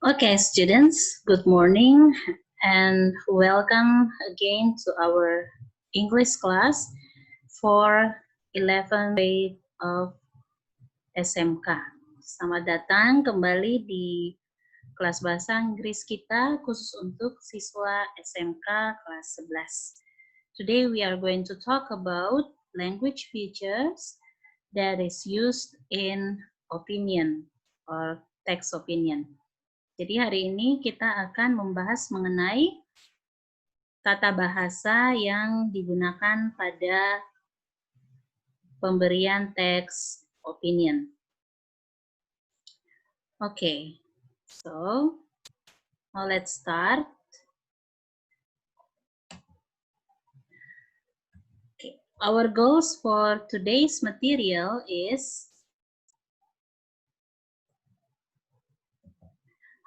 Okay, students, good morning and welcome again to our English class for 11th grade of SMK. Selamat datang kembali di kelas bahasa Inggris kita khusus untuk siswa SMK kelas 11. Today we are going to talk about language features that is used in opinion or text opinion. Jadi hari ini kita akan membahas mengenai tata bahasa yang digunakan pada pemberian teks opinion. Okay, so now let's start. Okay. Our goals for today's material is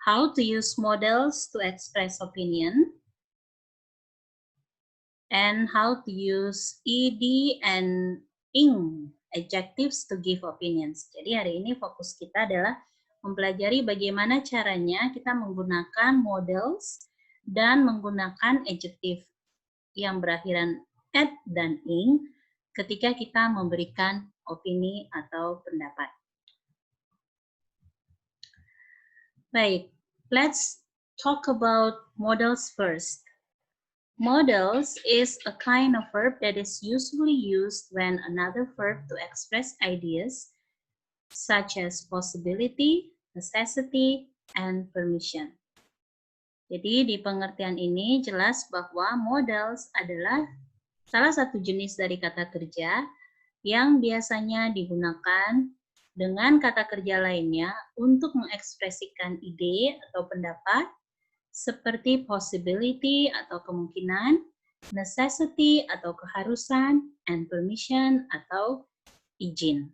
how to use models to express opinion, and how to use ed and ing adjectives to give opinions. Jadi hari ini fokus kita adalah mempelajari bagaimana caranya kita menggunakan models dan menggunakan adjective yang berakhiran ed dan ing ketika kita memberikan opini atau pendapat. Baik, let's talk about models first. Models is a kind of verb that is usually used when another verb to express ideas such as possibility, necessity, and permission. Jadi di pengertian ini jelas bahwa models adalah salah satu jenis dari kata kerja yang biasanya digunakan dengan kata kerja lainnya untuk mengekspresikan ide atau pendapat seperti possibility atau kemungkinan, necessity atau keharusan, and permission atau izin.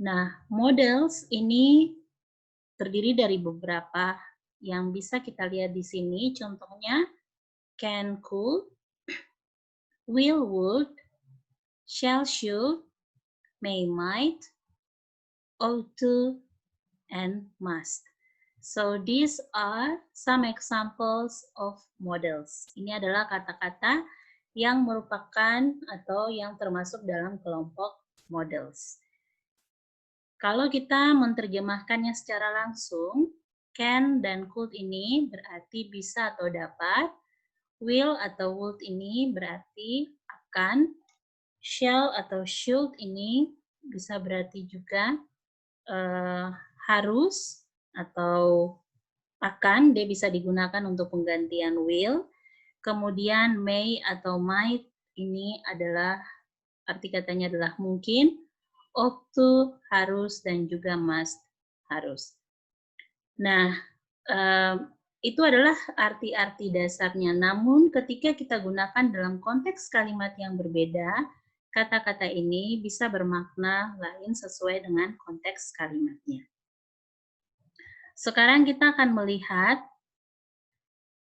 Nah, models ini terdiri dari beberapa yang bisa kita lihat di sini. Contohnya, can, could, will, would, shall, should, may, might, ought to, and must. So these are some examples of models. Ini adalah kata-kata yang merupakan atau yang termasuk dalam kelompok models. Kalau kita menerjemahkannya secara langsung, can dan could ini berarti bisa atau dapat, will atau would ini berarti akan, shall atau should ini bisa berarti juga harus atau akan, dia bisa digunakan untuk penggantian will. Kemudian may atau might ini adalah arti katanya adalah mungkin, ought to harus, dan juga must harus. Nah, itu adalah arti-arti dasarnya. Namun ketika kita gunakan dalam konteks kalimat yang berbeda, kata-kata ini bisa bermakna lain sesuai dengan konteks kalimatnya. Sekarang kita akan melihat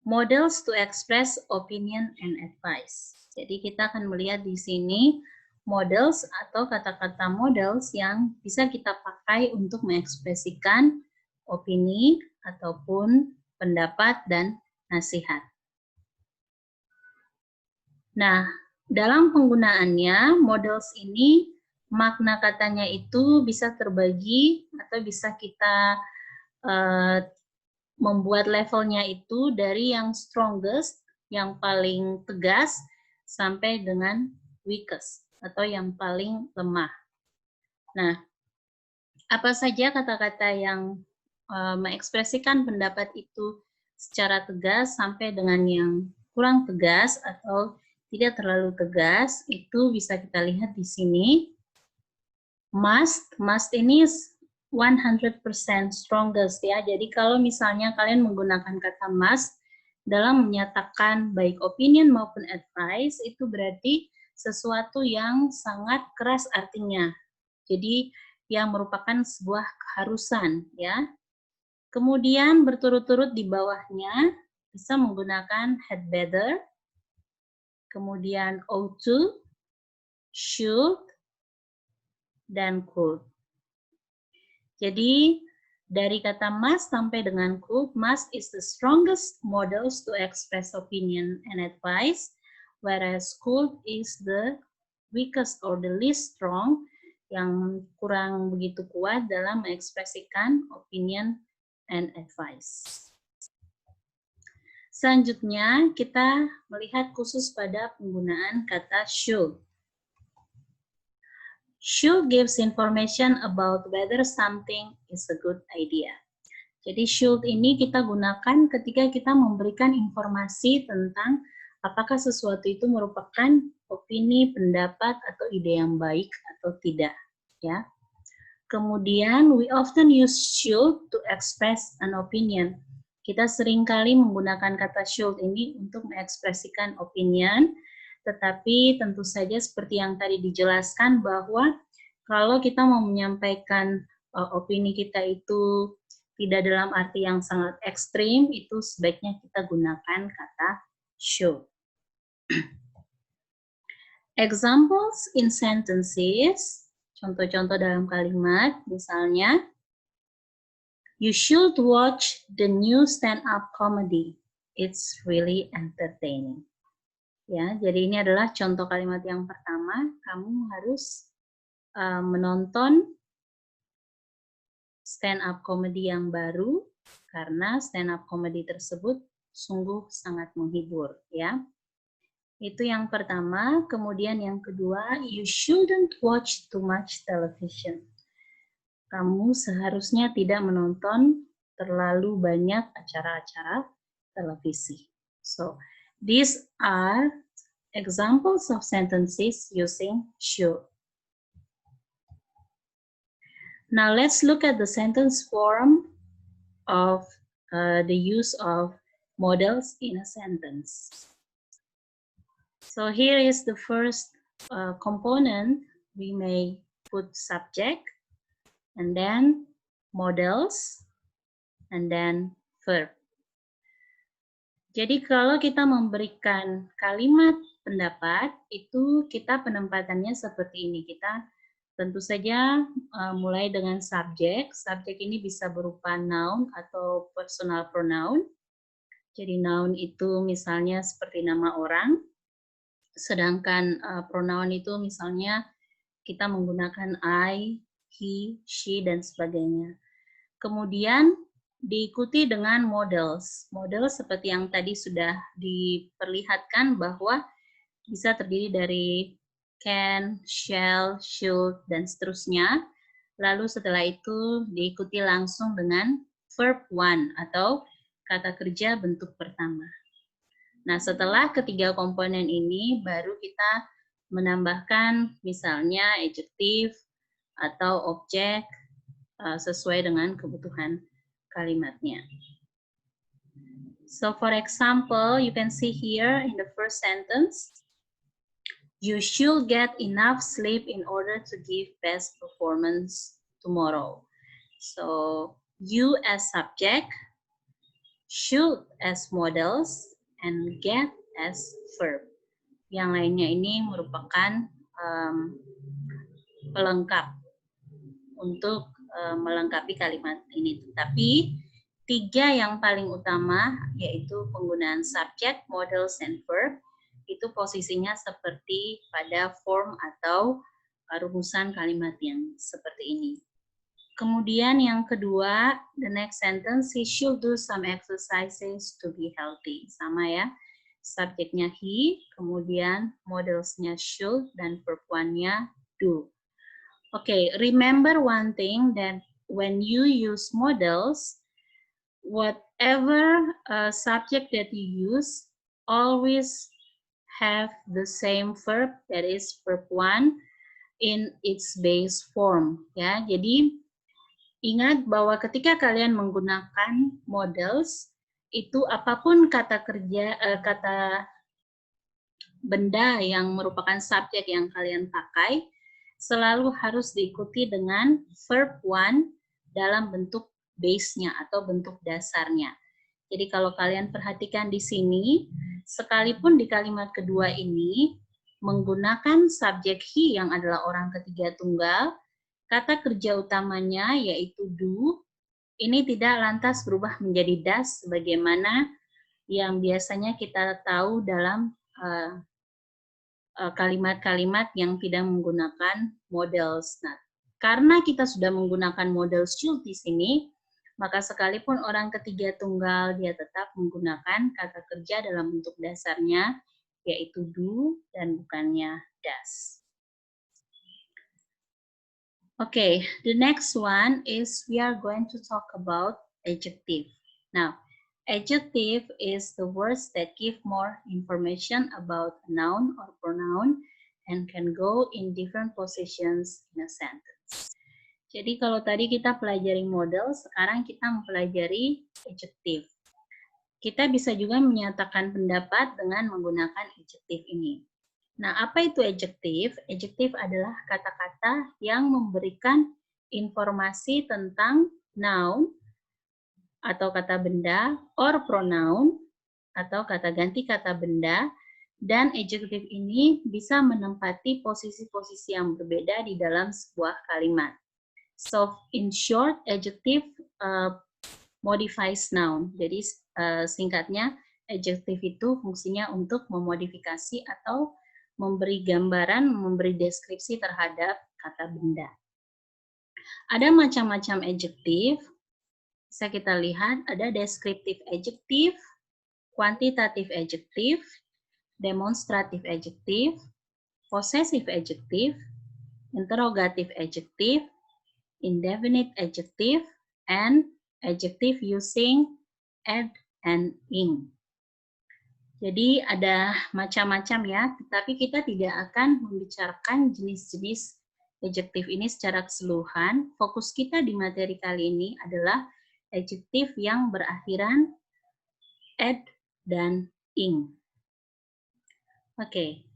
models to express opinion and advice. Jadi kita akan melihat di sini models atau kata-kata models yang bisa kita pakai untuk mengekspresikan opini ataupun pendapat dan nasihat. Nah, dalam penggunaannya models ini makna katanya itu bisa terbagi atau bisa kita membuat levelnya itu dari yang strongest, yang paling tegas, sampai dengan weakest, atau yang paling lemah. Nah, apa saja kata-kata yang mengekspresikan pendapat itu secara tegas sampai dengan yang kurang tegas atau tidak terlalu tegas, itu bisa kita lihat di sini. Must ini 100% strongest ya. Jadi kalau misalnya kalian menggunakan kata must dalam menyatakan baik opinion maupun advice, itu berarti sesuatu yang sangat keras artinya. Jadi yang merupakan sebuah keharusan ya. Kemudian berturut-turut di bawahnya bisa menggunakan had better, kemudian ought to, should, dan could. Jadi Dari kata must sampai dengan could, must is the strongest models to express opinion and advice, whereas could is the weakest or the least strong, yang kurang begitu kuat dalam mengekspresikan opinion and advice. Selanjutnya, kita melihat khusus pada penggunaan kata should. Should gives information about whether something is a good idea. Jadi should ini kita gunakan ketika kita memberikan informasi tentang apakah sesuatu itu merupakan opini, pendapat, atau ide yang baik atau tidak. Ya. Kemudian, we often use should to express an opinion. Kita seringkali menggunakan kata should ini untuk mengekspresikan opinion, tetapi tentu saja seperti yang tadi dijelaskan bahwa kalau kita mau menyampaikan opini kita itu tidak dalam arti yang sangat ekstrim, itu sebaiknya kita gunakan kata should. Examples in sentences, contoh-contoh dalam kalimat, misalnya, you should watch the new stand-up comedy. It's really entertaining. Ya, jadi ini adalah contoh kalimat yang pertama. Kamu harus menonton stand-up comedy yang baru karena stand-up comedy tersebut sungguh sangat menghibur. Ya, itu yang pertama. Kemudian yang kedua, you shouldn't watch too much television. Kamu seharusnya tidak menonton terlalu banyak acara-acara televisi. So, these are examples of sentences using should. Now, let's look at the sentence form of the use of models in a sentence. So, here is the first component. We may put subject, and then models, and then verb. Jadi kalau kita memberikan kalimat pendapat, itu kita penempatannya seperti ini. Kita tentu saja mulai dengan subjek. Subjek ini bisa berupa noun atau personal pronoun. Jadi noun itu misalnya seperti nama orang, sedangkan pronoun itu misalnya kita menggunakan I, he, she, dan sebagainya. Kemudian diikuti dengan models. Model seperti yang tadi sudah diperlihatkan bahwa bisa terdiri dari can, shall, should, dan seterusnya. Lalu setelah itu diikuti langsung dengan verb one atau kata kerja bentuk pertama. Nah, setelah ketiga komponen ini baru kita menambahkan misalnya adjective atau objek sesuai dengan kebutuhan kalimatnya. So for example, you can see here in the first sentence, you should get enough sleep in order to give best performance tomorrow. So you as subject, should as models, and get as verb. Yang lainnya ini merupakan pelengkap untuk melengkapi kalimat ini. Tapi tiga yang paling utama yaitu penggunaan subject, models, and verb itu posisinya seperti pada form atau rumusan kalimat yang seperti ini. Kemudian yang kedua, the next sentence, he should do some exercises to be healthy. Sama ya, subjeknya he, kemudian modelsnya should, dan verb one-nya do. Okay, remember one thing, that when you use models, whatever subject that you use, always have the same verb, that is verb one, in its base form. Ya, jadi ingat bahwa ketika kalian menggunakan models, itu apapun kata kerja, kata benda yang merupakan subjek yang kalian pakai, selalu harus diikuti dengan verb one dalam bentuk base-nya atau bentuk dasarnya. Jadi kalau kalian perhatikan di sini, sekalipun di kalimat kedua ini menggunakan subjek he yang adalah orang ketiga tunggal, kata kerja utamanya yaitu do, ini tidak lantas berubah menjadi does sebagaimana yang biasanya kita tahu dalam kalimat-kalimat yang tidak menggunakan models. Nah, karena kita sudah menggunakan model should di sini, maka sekalipun orang ketiga tunggal dia tetap menggunakan kata kerja dalam bentuk dasarnya, yaitu do dan bukannya does. Okay, the next one is we are going to talk about adjective. Now, adjective is the words that give more information about a noun or pronoun and can go in different positions in a sentence. Jadi kalau tadi kita pelajari model, sekarang kita mempelajari adjective. Kita bisa juga menyatakan pendapat dengan menggunakan adjective ini. Nah, apa itu adjective? Adjective adalah kata-kata yang memberikan informasi tentang noun atau kata benda, or pronoun atau kata ganti kata benda, dan adjective ini bisa menempati posisi-posisi yang berbeda di dalam sebuah kalimat. So, in short, adjective modifies noun. Jadi, singkatnya, adjective itu fungsinya untuk memodifikasi atau memberi gambaran, memberi deskripsi terhadap kata benda. Ada macam-macam adjective. Bisa kita lihat, ada descriptive adjective, quantitative adjective, demonstrative adjective, possessive adjective, interrogative adjective, indefinite adjective, and adjective using ed and ing. Jadi ada macam-macam ya, tetapi kita tidak akan membicarakan jenis-jenis adjektif ini secara keseluruhan. Fokus kita di materi kali ini adalah adjektif yang berakhiran ed dan ing. Okay,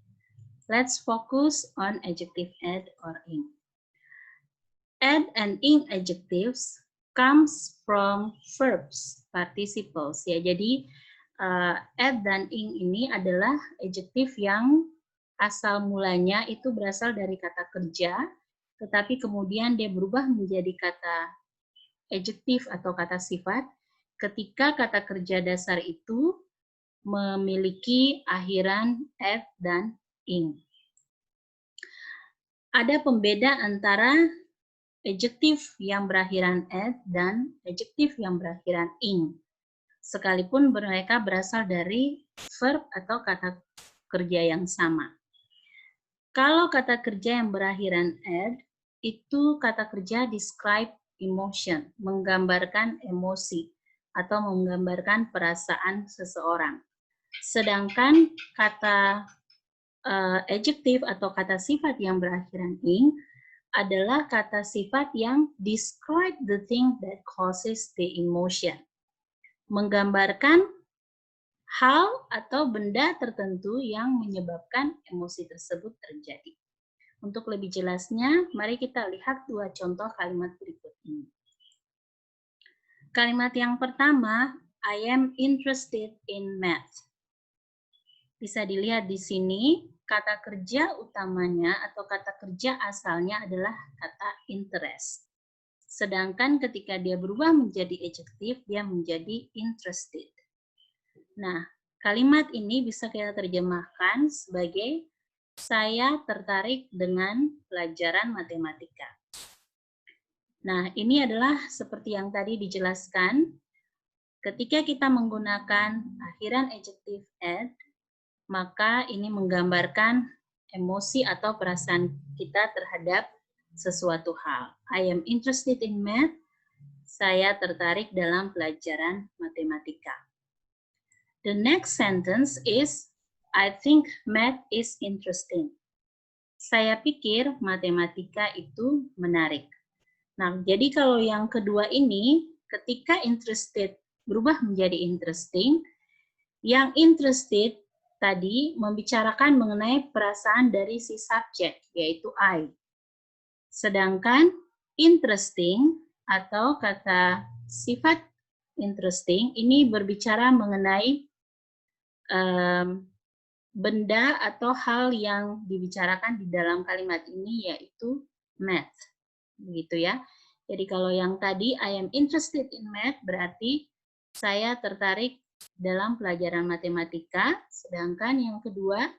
let's focus on adjective ed or ing. Ed and ing adjectives comes from verbs, participles ya. Jadi ed dan ing ini adalah adjektif yang asal mulanya itu berasal dari kata kerja, tetapi kemudian dia berubah menjadi kata adjektif atau kata sifat ketika kata kerja dasar itu memiliki akhiran ed dan ing. Ada pembeda antara adjektif yang berakhiran ed dan adjektif yang berakhiran ing. Sekalipun mereka berasal dari verb atau kata kerja yang sama. Kalau kata kerja yang berakhiran ed, itu kata kerja describe emotion, menggambarkan emosi atau menggambarkan perasaan seseorang. Sedangkan kata adjektif atau kata sifat yang berakhiran ing adalah kata sifat yang describe the thing that causes the emotion. Menggambarkan hal atau benda tertentu yang menyebabkan emosi tersebut terjadi. Untuk lebih jelasnya, mari kita lihat dua contoh kalimat berikut ini. Kalimat yang pertama, I am interested in math. Bisa dilihat di sini, kata kerja utamanya atau kata kerja asalnya adalah kata interest. Sedangkan ketika dia berubah menjadi adjektif, dia menjadi interested. Nah, kalimat ini bisa kita terjemahkan sebagai saya tertarik dengan pelajaran matematika. Nah, ini adalah seperti yang tadi dijelaskan. Ketika kita menggunakan akhiran adjektif ed, maka ini menggambarkan emosi atau perasaan kita terhadap sesuatu hal. I am interested in math. Saya tertarik dalam pelajaran matematika. The next sentence is, I think math is interesting. Saya pikir matematika itu menarik. Nah, jadi kalau yang kedua ini, ketika interested berubah menjadi interesting, yang interested tadi membicarakan mengenai perasaan dari si subjek, yaitu I. Sedangkan interesting atau kata sifat interesting ini berbicara mengenai benda atau hal yang dibicarakan di dalam kalimat ini, yaitu math. Begitu ya. Jadi kalau yang tadi I am interested in math berarti saya tertarik dalam pelajaran matematika, sedangkan yang kedua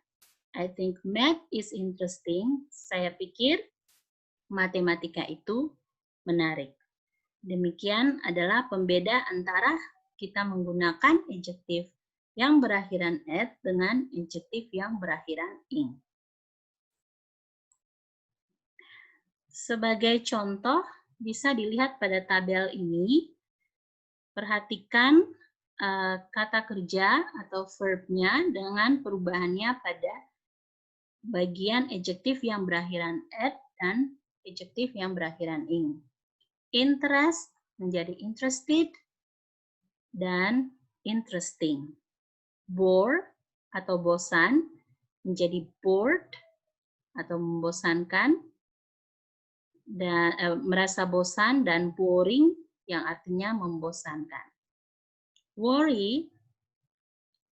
I think math is interesting. Saya pikir matematika itu menarik. Demikian adalah pembeda antara kita menggunakan adjektif yang berakhiran -ed dengan adjektif yang berakhiran -ing. Sebagai contoh, bisa dilihat pada tabel ini. Perhatikan kata kerja atau verb-nya dengan perubahannya pada bagian adjektif yang berakhiran -ed dan adjektif yang berakhiran -ing. Interest menjadi interested dan interesting. Bore atau bosan menjadi bored atau membosankan, dan merasa bosan, dan boring yang artinya membosankan. Worry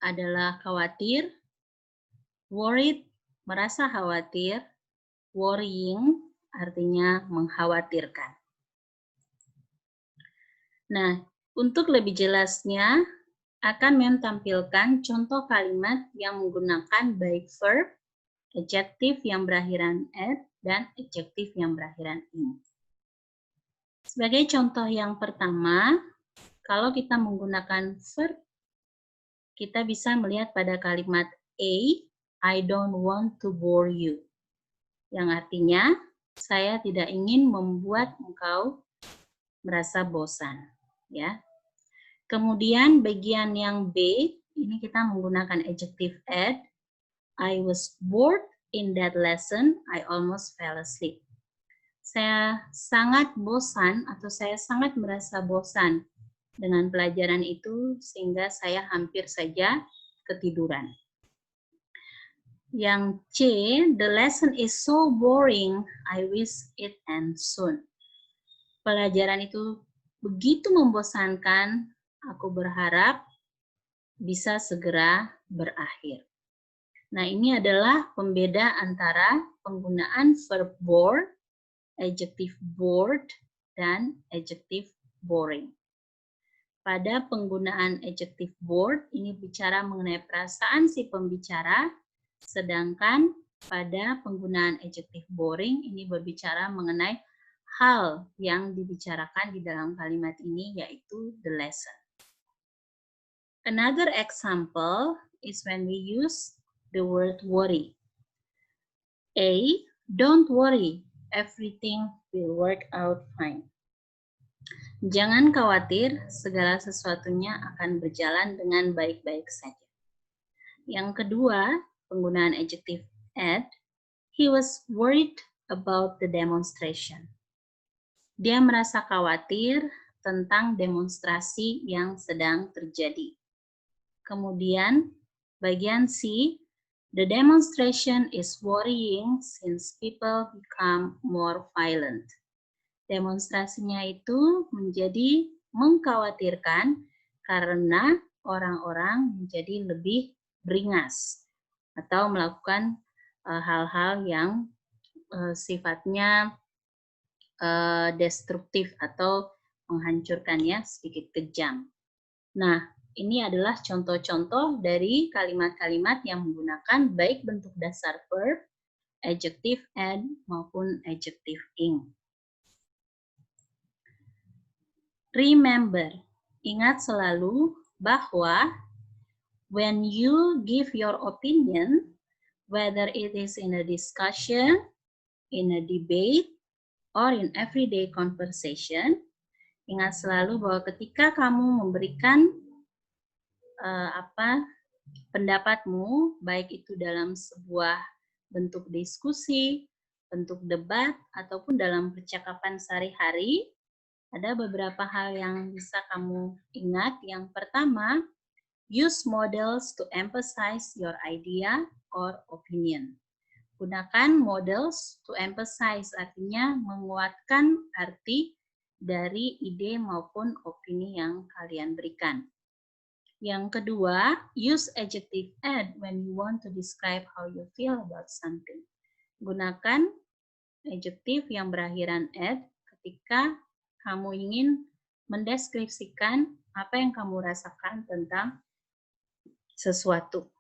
adalah khawatir, worried merasa khawatir, worrying artinya mengkhawatirkan. Nah, untuk lebih jelasnya akan menampilkan contoh kalimat yang menggunakan baik verb, adjektif yang berakhiran -ed, dan adjektif yang berakhiran -ing. Sebagai contoh yang pertama, kalau kita menggunakan verb, kita bisa melihat pada kalimat A, I don't want to bore you. Yang artinya, saya tidak ingin membuat engkau merasa bosan. Ya. Kemudian bagian yang B, ini kita menggunakan adjektif ed. I was bored in that lesson, I almost fell asleep. Saya sangat bosan atau saya sangat merasa bosan dengan pelajaran itu sehingga saya hampir saja ketiduran. Yang C, the lesson is so boring, I wish it ends soon. Pelajaran itu begitu membosankan, aku berharap bisa segera berakhir. Nah, ini adalah pembeda antara penggunaan verb bore, adjektif bored, dan adjektif boring. Pada penggunaan adjektif bored, ini bicara mengenai perasaan si pembicara, sedangkan pada penggunaan adjektif boring, ini berbicara mengenai hal yang dibicarakan di dalam kalimat ini, yaitu the lesson. Another example is when we use the word worry. A, don't worry, everything will work out fine. Jangan khawatir, segala sesuatunya akan berjalan dengan baik-baik saja. Yang kedua, penggunaan adjektif at, he was worried about the demonstration. Dia merasa khawatir tentang demonstrasi yang sedang terjadi. Kemudian, bagian C, the demonstration is worrying since people become more violent. Demonstrasinya itu menjadi mengkhawatirkan karena orang-orang menjadi lebih beringas atau melakukan hal-hal yang sifatnya destruktif atau menghancurkan, ya, sedikit kejam. Nah, ini adalah contoh-contoh dari kalimat-kalimat yang menggunakan baik bentuk dasar verb, adjective and maupun adjective ing. Remember, ingat selalu bahwa when you give your opinion, whether it is in a discussion, in a debate, or in everyday conversation, ingat selalu bahwa ketika kamu memberikan pendapatmu, baik itu dalam sebuah bentuk diskusi, bentuk debat, ataupun dalam percakapan sehari-hari, ada beberapa hal yang bisa kamu ingat. Yang pertama, use models to emphasize your idea or opinion. Gunakan models to emphasize, artinya menguatkan arti dari ide maupun opini yang kalian berikan. Yang kedua, use adjective at when you want to describe how you feel about something. Gunakan adjektif yang berakhiran at ketika kamu ingin mendeskripsikan apa yang kamu rasakan tentang sesuatu.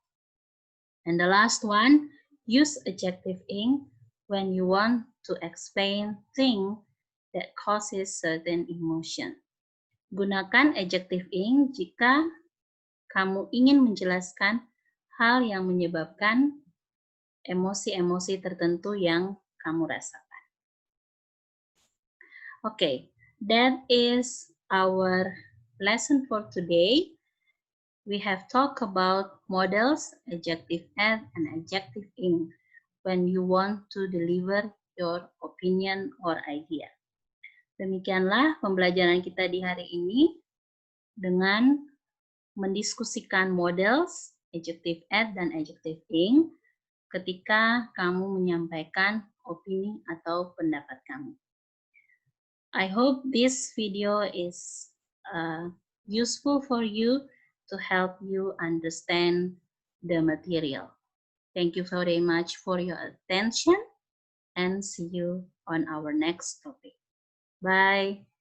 And the last one, use adjective ing when you want to explain thing that causes certain emotion. Gunakan adjective ing jika kamu ingin menjelaskan hal yang menyebabkan emosi-emosi tertentu yang kamu rasakan. Okay, that is our lesson for today. We have talked about models, adjective add, and adjective ing when you want to deliver your opinion or idea. Demikianlah pembelajaran kita di hari ini dengan mendiskusikan models, adjective add, dan adjective ing ketika kamu menyampaikan opini atau pendapat kamu. I hope this video is useful for you to help you understand the material. Thank you very much for your attention and see you on our next topic. Bye.